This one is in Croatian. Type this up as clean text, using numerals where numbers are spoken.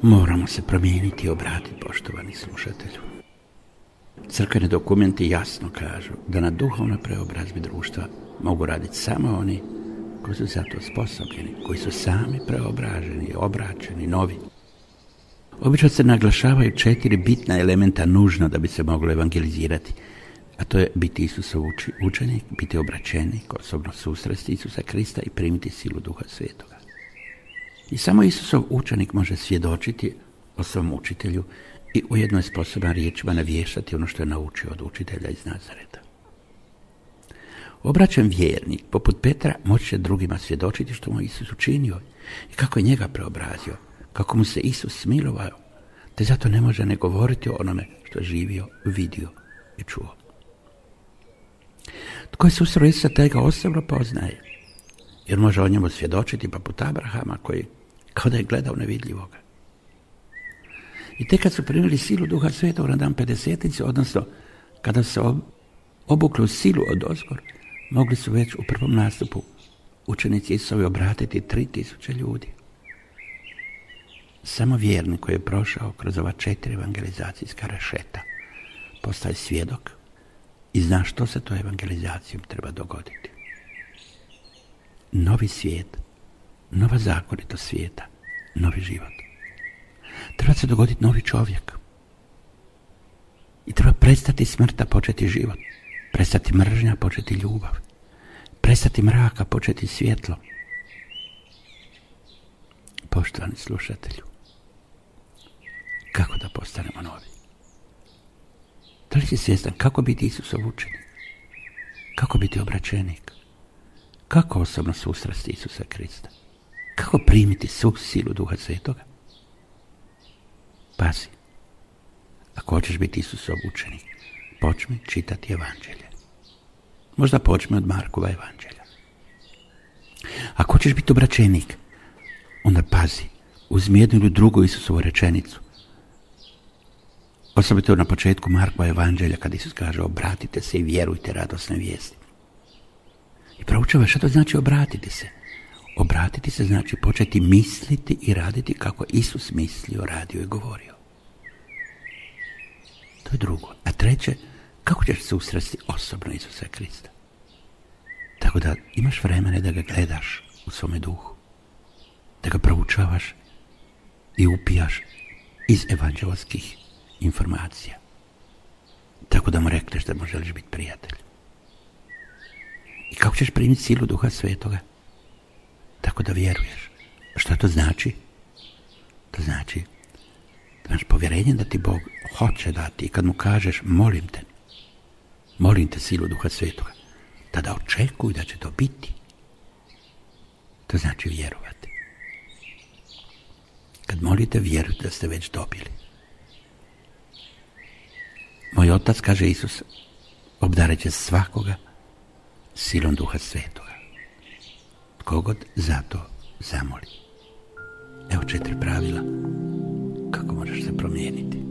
Moramo se promijeniti i obratiti, poštovani slušatelju. Crkveni dokumenti jasno kažu da na duhovnoj preobrazbi društva mogu raditi samo oni koji su za to sposobljeni, koji su sami preobraženi, obraćeni, novi. Obično se naglašavaju 4 bitna elementa nužno da bi se moglo evangelizirati, a to je biti Isusov učenik, biti obraćenik, osobno susresti Isusa Krista i primiti silu Duha Svetoga. I samo Isusov učenik može svjedočiti o svom učitelju i ujedno je sposoban riječima navještati ono što je naučio od učitelja iz Nazareta. Obraćen vjernik, poput Petra, moći će drugima svjedočiti što mu Isus učinio i kako je njega preobrazio, kako mu se Isus smilovao, te zato ne može ne govoriti o onome što je živio, vidio i čuo. Tko je susreo Isusa, taj ga osobno poznaje, jer može o njemu svjedočiti poput Abrahama, koji kao da je gledao nevidljivoga. I tek kad su primili silu Duha Svetog na dan Pedesetnice, odnosno kada se obukli u silu odozgor, mogli su već u prvom nastupu učenici Isusovi obratiti 3000 ljudi. Samo vjernik koji je prošao kroz ova 4 evangelizacijska rešeta postaje svjedok i zna što se to evangelizacijom treba dogoditi. Novi svijet, nova zakonitost svijeta, novi život. Treba se dogoditi novi čovjek. I treba prestati smrt, a početi život. Prestati mržnja, početi ljubav. Prestati mraka, početi svjetlo. Poštovani slušatelju, kako da postanemo novi? Da li si svjestan kako biti Isusov učenik? Kako biti obraćenik? Kako osobno susresti Isusa Krista? Kako primiti svu silu Duha Svetoga? Pazi, ako hoćeš biti Isusov učenik, počmi čitati evanđelje. Možda počmi od Markova evanđelja. Ako hoćeš biti obraćenik, onda pazi, uzmi jednu ili drugu Isusovu rečenicu. Osobito na početku Markova evanđelja, kad Isus kaže obratite se i vjerujte radosne vijesti. I proučavaj što to znači obratiti se. Obratiti se znači početi misliti i raditi kako Isus mislio, radio i govorio. To je drugo. A treće, kako ćeš susresti osobno Isusa Krista? Tako da imaš vremena da ga gledaš u svome duhu, da ga proučavaš i upijaš iz evanđelskih informacija. Tako da mu rekneš da mu želiš biti prijatelj. I kako ćeš primiti silu Duha Svetoga? Tako da vjeruješ. Što to znači? To znači da imaš povjerenje da ti Bog hoće dati i kad mu kažeš molim te silu Duha Svetoga, tada očekuj da će to biti. To znači vjerovati. Kad molite, vjerujte da ste već dobili. Moj otac, kaže Isus, obdarit će svakoga silom Duha Svetoga. Tko god za to zamoli. Evo 4 pravila kako možeš se promijeniti.